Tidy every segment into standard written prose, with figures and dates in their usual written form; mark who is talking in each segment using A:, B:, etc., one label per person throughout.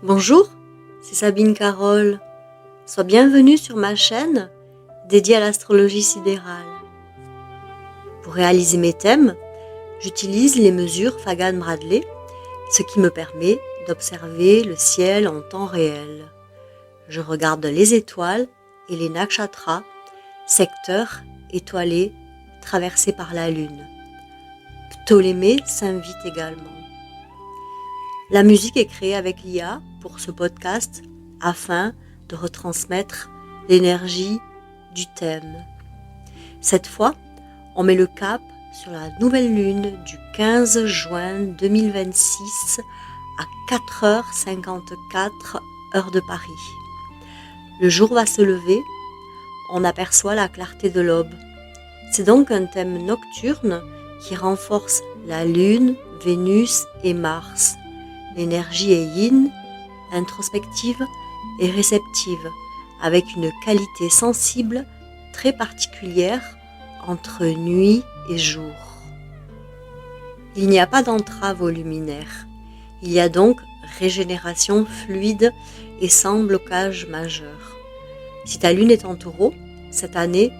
A: Bonjour, c'est Sabine Carole. Sois bienvenue sur ma chaîne dédiée à l'astrologie sidérale. Pour réaliser mes thèmes, j'utilise les mesures Fagan-Bradley, ce qui me permet d'observer le ciel en temps réel. Je regarde les étoiles et les nakshatras, secteurs étoilés traversés par la lune. Ptolémée s'invite également. La musique est créée avec l'IA pour ce podcast afin de retransmettre l'énergie du thème. Cette fois, on met le cap sur la nouvelle lune du 15 juin 2026 à 4h54 heure de Paris. Le jour va se lever, on aperçoit la clarté de l'aube. C'est donc un thème nocturne qui renforce la lune, Vénus et Mars. L'énergie est yin, introspective et réceptive, avec une qualité sensible très particulière entre nuit et jour. Il n'y a pas d'entrave au luminaire. Il y a donc régénération fluide et sans blocage majeur. Si ta lune est en taureau, cette année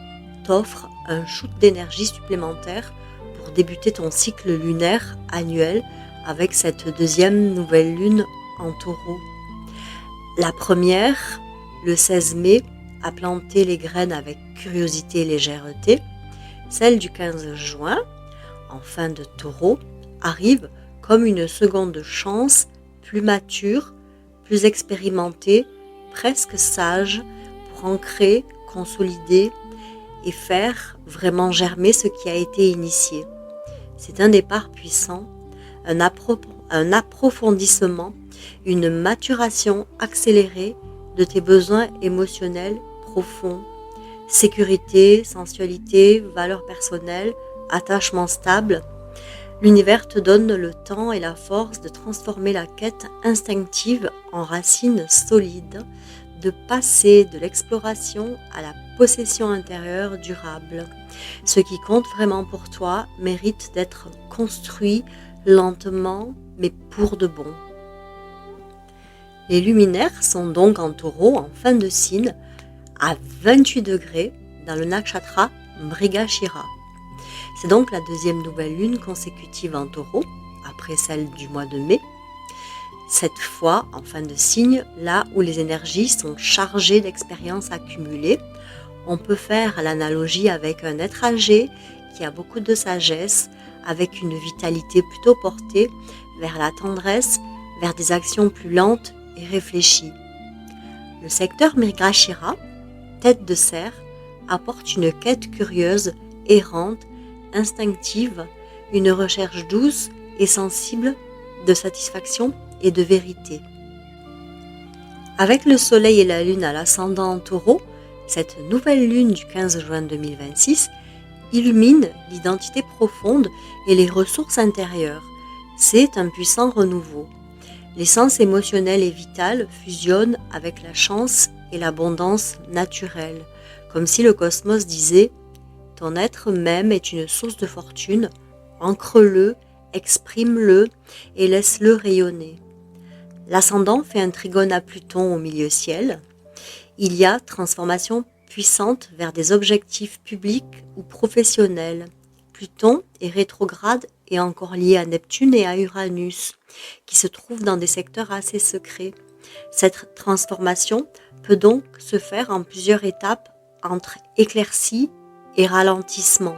A: t'offre un shoot d'énergie supplémentaire pour débuter ton cycle lunaire annuel avec cette deuxième nouvelle lune en taureau. La première, le 16 mai, a planté les graines avec curiosité et légèreté. Celle du 15 juin, en fin de taureau, arrive comme une seconde chance, plus mature, plus expérimentée, presque sage, pour ancrer, consolider et faire vraiment germer ce qui a été initié. C'est un départ puissant, un approfondissement, une maturation accélérée de tes besoins émotionnels profonds. Sécurité, sensualité, valeurs personnelles, attachement stable. L'univers te donne le temps et la force de transformer la quête instinctive en racines solides, de passer de l'exploration à la possession intérieure durable. Ce qui compte vraiment pour toi mérite d'être construit lentement, mais pour de bon. Les luminaires sont donc en taureau en fin de signe à 28 degrés dans le nakshatra Mrigashira. C'est donc la deuxième nouvelle lune consécutive en taureau, après celle du mois de mai. Cette fois, en fin de signe, là où les énergies sont chargées d'expériences accumulées, on peut faire l'analogie avec un être âgé qui a beaucoup de sagesse, avec une vitalité plutôt portée vers la tendresse, vers des actions plus lentes et réfléchies. Le secteur Mrigashira, tête de cerf, apporte une quête curieuse, errante, instinctive, une recherche douce et sensible de satisfaction et de vérité. Avec le soleil et la lune à l'ascendant en taureau, cette nouvelle lune du 15 juin 2026 illumine l'identité profonde et les ressources intérieures. C'est un puissant renouveau. L'essence émotionnelle et vitale fusionne avec la chance et l'abondance naturelle, comme si le cosmos disait « Ton être même est une source de fortune, ancre-le, exprime-le et laisse-le rayonner ». L'ascendant fait un trigone à Pluton au milieu ciel. Il y a transformation puissante vers des objectifs publics ou professionnels. Pluton est rétrograde et encore lié à Neptune et à Uranus, qui se trouvent dans des secteurs assez secrets. Cette transformation peut donc se faire en plusieurs étapes entre éclaircie et ralentissement.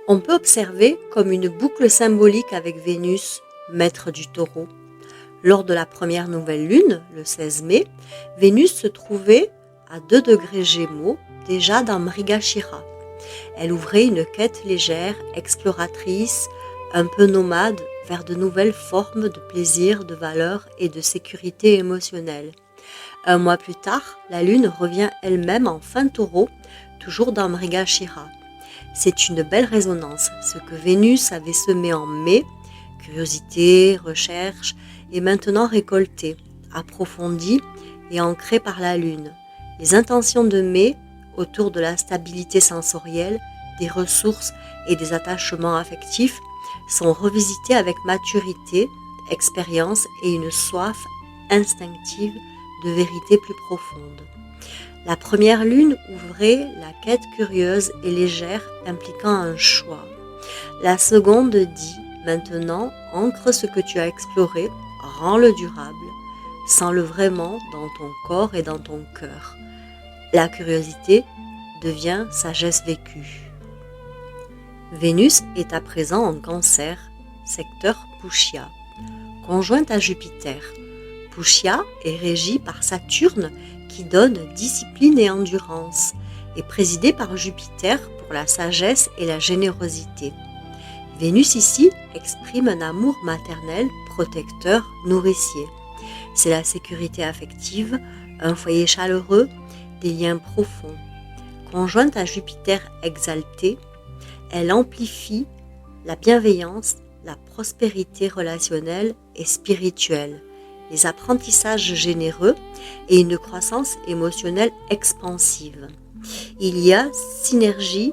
A: On peut observer comme une boucle symbolique avec Vénus, maître du taureau. Lors de la première nouvelle lune, le 16 mai, Vénus se trouvait à 2 degrés Gémeaux, déjà dans Mrigashira. Elle ouvrait une quête légère, exploratrice, un peu nomade, vers de nouvelles formes de plaisir, de valeur et de sécurité émotionnelle. Un mois plus tard, la lune revient elle-même en fin taureau, toujours dans Mrigashira. C'est une belle résonance, ce que Vénus avait semé en mai, curiosité, recherche, est maintenant récolté, approfondi et ancré par la lune. Les intentions de mai, autour de la stabilité sensorielle, des ressources et des attachements affectifs, sont revisitées avec maturité, expérience et une soif instinctive de vérité plus profonde. La première lune ouvrait la quête curieuse et légère impliquant un choix. La seconde dit « Maintenant, ancre ce que tu as exploré, rends-le durable, sens-le vraiment dans ton corps et dans ton cœur. » La curiosité devient sagesse vécue. Vénus est à présent en Cancer, secteur Pushya, conjointe à Jupiter. Pushya est régie par Saturne qui donne discipline et endurance, et présidée par Jupiter pour la sagesse et la générosité. Vénus ici exprime un amour maternel, protecteur, nourricier. C'est la sécurité affective, un foyer chaleureux, des liens profonds. Conjointe à Jupiter exalté, elle amplifie la bienveillance, la prospérité relationnelle et spirituelle, les apprentissages généreux et une croissance émotionnelle expansive. Il y a synergie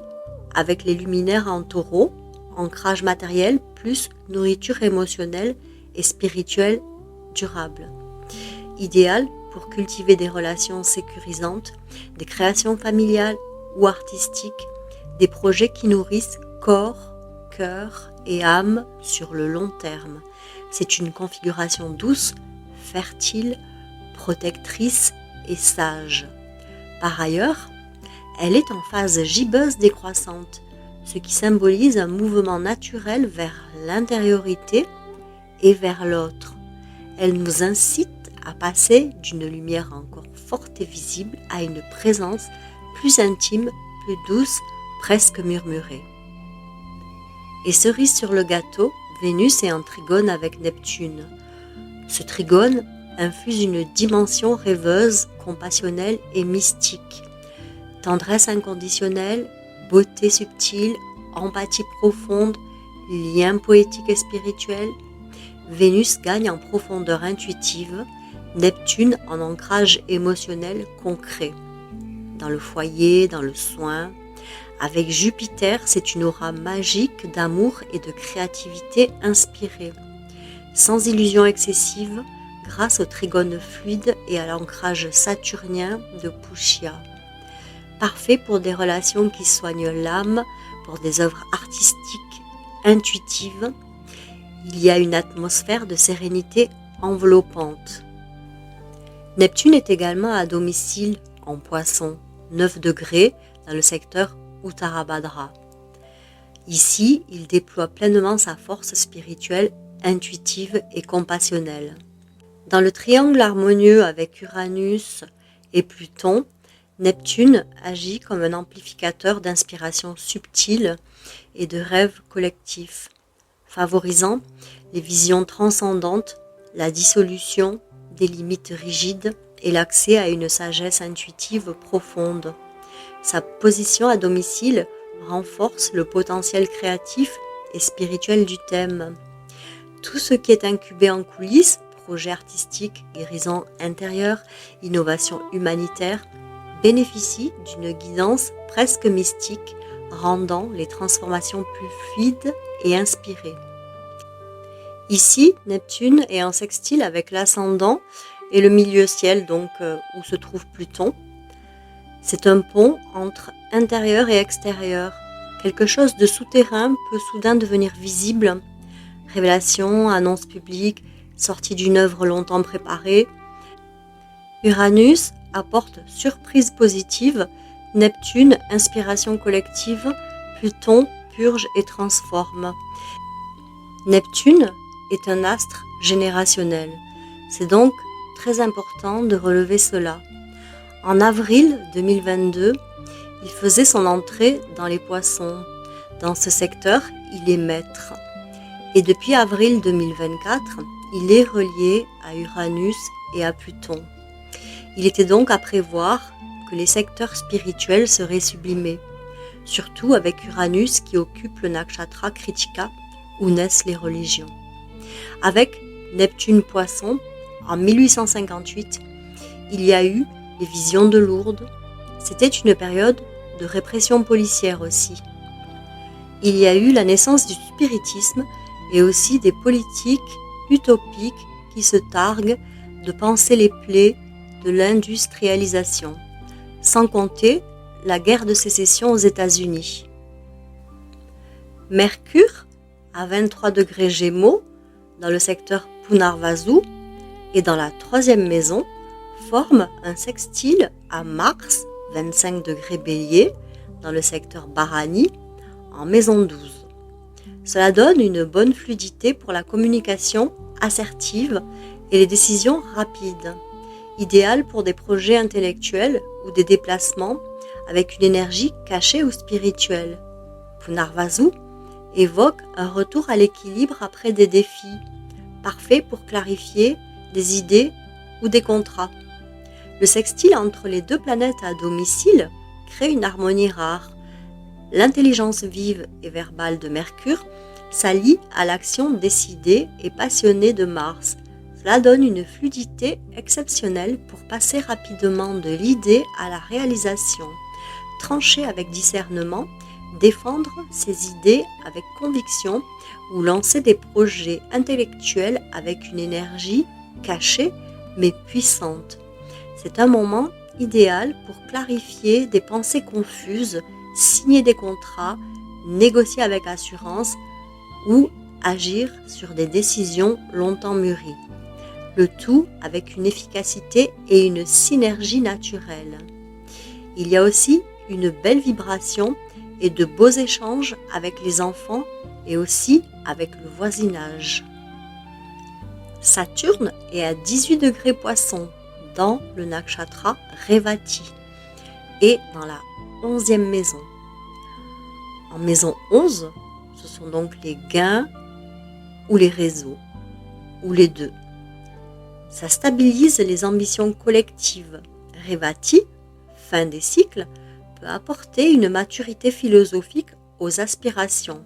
A: avec les luminaires en Taureau, ancrage matériel plus nourriture émotionnelle et spirituelle durable. Idéal pour cultiver des relations sécurisantes, des créations familiales ou artistiques, des projets qui nourrissent corps, cœur et âme sur le long terme. C'est une configuration douce, fertile, protectrice et sage. Par ailleurs, elle est en phase gibbeuse décroissante, ce qui symbolise un mouvement naturel vers l'intériorité et vers l'autre. Elle nous incite à passer d'une lumière encore forte et visible à une présence plus intime, plus douce, presque murmurée. Et cerise sur le gâteau, Vénus est en trigone avec Neptune. Ce trigone infuse une dimension rêveuse, compassionnelle et mystique. Tendresse inconditionnelle, beauté subtile, empathie profonde, lien poétique et spirituel. Vénus gagne en profondeur intuitive, Neptune en ancrage émotionnel concret. Dans le foyer, dans le soin. Avec Jupiter, c'est une aura magique d'amour et de créativité inspirée. Sans illusion excessive, grâce au trigone fluide et à l'ancrage saturnien de Pushya. Parfait pour des relations qui soignent l'âme, pour des œuvres artistiques, intuitives. Il y a une atmosphère de sérénité enveloppante. Neptune est également à domicile en Poisson, 9 degrés dans le secteur Uttarabhadra. Ici, il déploie pleinement sa force spirituelle, intuitive et compassionnelle. Dans le triangle harmonieux avec Uranus et Pluton, Neptune agit comme un amplificateur d'inspiration subtile et de rêves collectifs, favorisant les visions transcendantes, la dissolution des limites rigides et l'accès à une sagesse intuitive profonde. Sa position à domicile renforce le potentiel créatif et spirituel du thème. Tout ce qui est incubé en coulisses, projets artistiques, guérison intérieure, innovation humanitaire, bénéficie d'une guidance presque mystique, rendant les transformations plus fluides et inspirées. Ici, Neptune est en sextile avec l'ascendant et le milieu ciel, donc où se trouve Pluton. C'est un pont entre intérieur et extérieur. Quelque chose de souterrain peut soudain devenir visible. Révélation, annonce publique, sortie d'une œuvre longtemps préparée. Uranus apporte surprise positive, Neptune, inspiration collective, Pluton, purge et transforme. Neptune est un astre générationnel. C'est donc très important de relever cela. En avril 2022, il faisait son entrée dans les Poissons. Dans ce secteur, il est maître. Et depuis avril 2024, il est relié à Uranus et à Pluton. Il était donc à prévoir que les secteurs spirituels seraient sublimés, surtout avec Uranus qui occupe le nakshatra Kritika où naissent les religions. Avec Neptune Poisson, en 1858, il y a eu les visions de Lourdes. C'était une période de répression policière aussi. Il y a eu la naissance du spiritisme et aussi des politiques utopique qui se targue de panser les plaies de l'industrialisation, sans compter la guerre de sécession aux États-Unis. Mercure, à 23 degrés Gémeaux, dans le secteur Punarvasu, et dans la troisième maison, forme un sextile à Mars, 25 degrés Bélier, dans le secteur Bharani, en maison 12. Cela donne une bonne fluidité pour la communication assertive et les décisions rapides, idéal pour des projets intellectuels ou des déplacements avec une énergie cachée ou spirituelle. Punarvasu évoque un retour à l'équilibre après des défis, parfait pour clarifier des idées ou des contrats. Le sextile entre les deux planètes à domicile crée une harmonie rare. L'intelligence vive et verbale de Mercure s'allie à l'action décidée et passionnée de Mars. Cela donne une fluidité exceptionnelle pour passer rapidement de l'idée à la réalisation, trancher avec discernement, défendre ses idées avec conviction ou lancer des projets intellectuels avec une énergie cachée mais puissante. C'est un moment idéal pour clarifier des pensées confuses, signer des contrats, négocier avec assurance ou agir sur des décisions longtemps mûries. Le tout avec une efficacité et une synergie naturelle. Il y a aussi une belle vibration et de beaux échanges avec les enfants et aussi avec le voisinage. Saturne est à 18 degrés Poissons dans le nakshatra Revati et dans la 11e maison. En maison 11, ce sont donc les gains ou les réseaux, ou les deux. Ça stabilise les ambitions collectives. Revati, fin des cycles, peut apporter une maturité philosophique aux aspirations.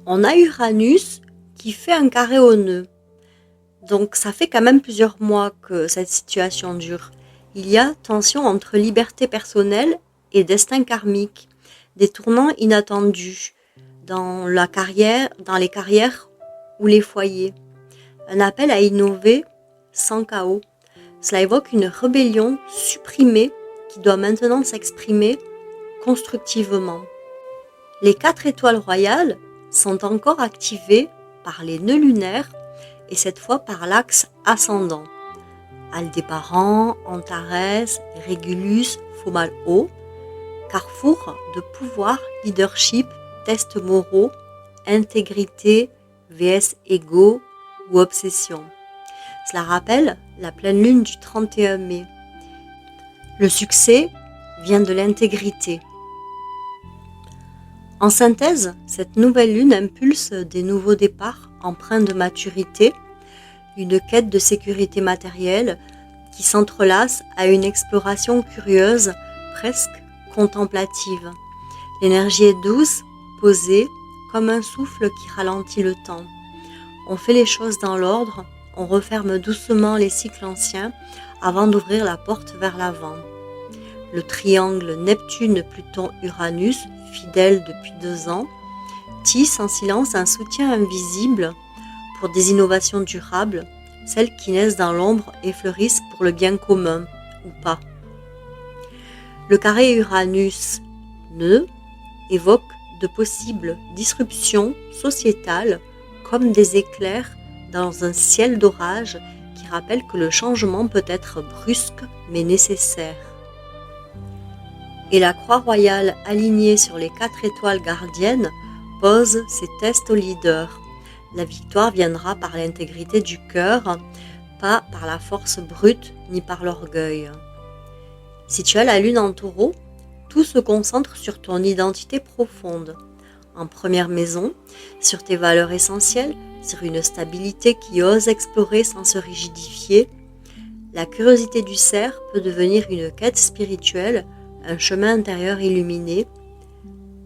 A: On a Uranus qui fait un carré au nœud. Donc ça fait quand même plusieurs mois que cette situation dure. Il y a tension entre liberté personnelle et destin karmique, des tournants inattendus dans les carrières ou les foyers. Un appel à innover sans chaos. Cela évoque une rébellion supprimée qui doit maintenant s'exprimer constructivement. Les 4 étoiles royales sont encore activées par les nœuds lunaires et cette fois par l'axe ascendant. Aldébaran, Antares, Régulus, Fomalhaut, carrefour de pouvoir, leadership, tests moraux, intégrité, vs ego ou obsession. Cela rappelle la pleine lune du 31 mai. Le succès vient de l'intégrité. En synthèse, cette nouvelle lune impulse des nouveaux départs empreints de maturité, une quête de sécurité matérielle qui s'entrelace à une exploration curieuse, presque contemplative. L'énergie est douce, posée, comme un souffle qui ralentit le temps. On fait les choses dans l'ordre, on referme doucement les cycles anciens avant d'ouvrir la porte vers l'avant. Le triangle Neptune-Pluton-Uranus, fidèle depuis 2 ans, tisse en silence un soutien invisible pour des innovations durables, celles qui naissent dans l'ombre et fleurissent pour le bien commun, ou pas. Le carré Uranus-Nœud évoque de possibles disruptions sociétales comme des éclairs dans un ciel d'orage qui rappelle que le changement peut être brusque mais nécessaire. Et la croix royale alignée sur les 4 étoiles gardiennes pose ses tests aux leaders. La victoire viendra par l'intégrité du cœur, pas par la force brute ni par l'orgueil. Si tu as la lune en taureau, tout se concentre sur ton identité profonde. En première maison, sur tes valeurs essentielles, sur une stabilité qui ose explorer sans se rigidifier. La curiosité du cerf peut devenir une quête spirituelle, un chemin intérieur illuminé.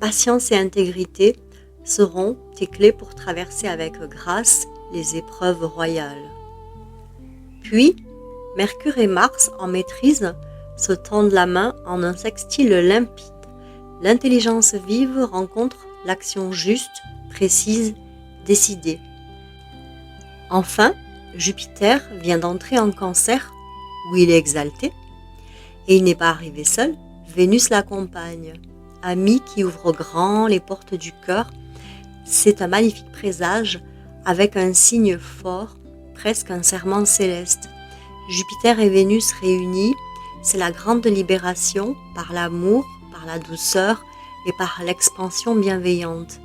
A: Patience et intégrité seront tes clés pour traverser avec grâce les épreuves royales. Puis, Mercure et Mars en maîtrise se tendent la main en un sextile limpide. L'intelligence vive rencontre l'action juste, précise, décidée. Enfin, Jupiter vient d'entrer en Cancer, où il est exalté, et il n'est pas arrivé seul, Vénus l'accompagne. Ami qui ouvre grand les portes du cœur, c'est un magnifique présage avec un signe fort, presque un serment céleste. Jupiter et Vénus réunis, c'est la grande libération par l'amour, par la douceur et par l'expansion bienveillante.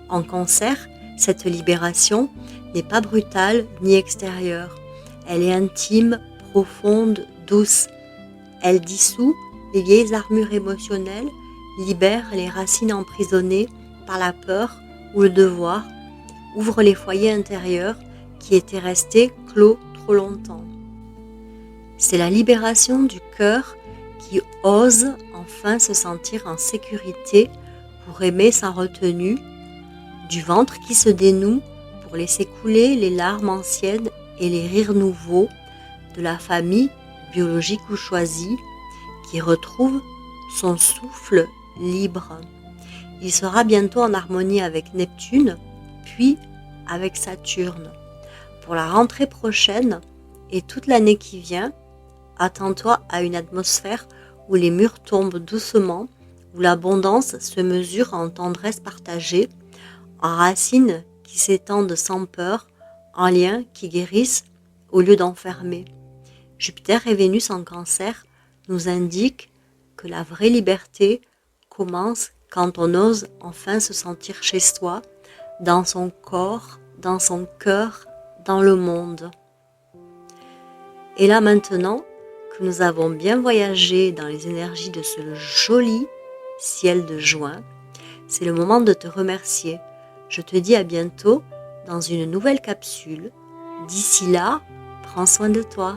A: En Cancer, cette libération n'est pas brutale ni extérieure. Elle est intime, profonde, douce. Elle dissout les vieilles armures émotionnelles, libère les racines emprisonnées par la peur ou le devoir, ouvre les foyers intérieurs qui étaient restés clos trop longtemps. C'est la libération du cœur qui ose enfin se sentir en sécurité pour aimer sans retenue, du ventre qui se dénoue pour laisser couler les larmes anciennes et les rires nouveaux, de la famille, biologique ou choisie, qui retrouve son souffle libre. Il sera bientôt en harmonie avec Neptune, puis avec Saturne. Pour la rentrée prochaine et toute l'année qui vient, attends-toi à une atmosphère où les murs tombent doucement, où l'abondance se mesure en tendresse partagée, en racines qui s'étendent sans peur, en liens qui guérissent au lieu d'enfermer. Jupiter et Vénus en Cancer nous indiquent que la vraie liberté commence quand on ose enfin se sentir chez soi, dans son corps, dans son cœur, dans le monde. Et là maintenant que nous avons bien voyagé dans les énergies de ce joli ciel de juin, c'est le moment de te remercier. Je te dis à bientôt dans une nouvelle capsule. D'ici là, prends soin de toi.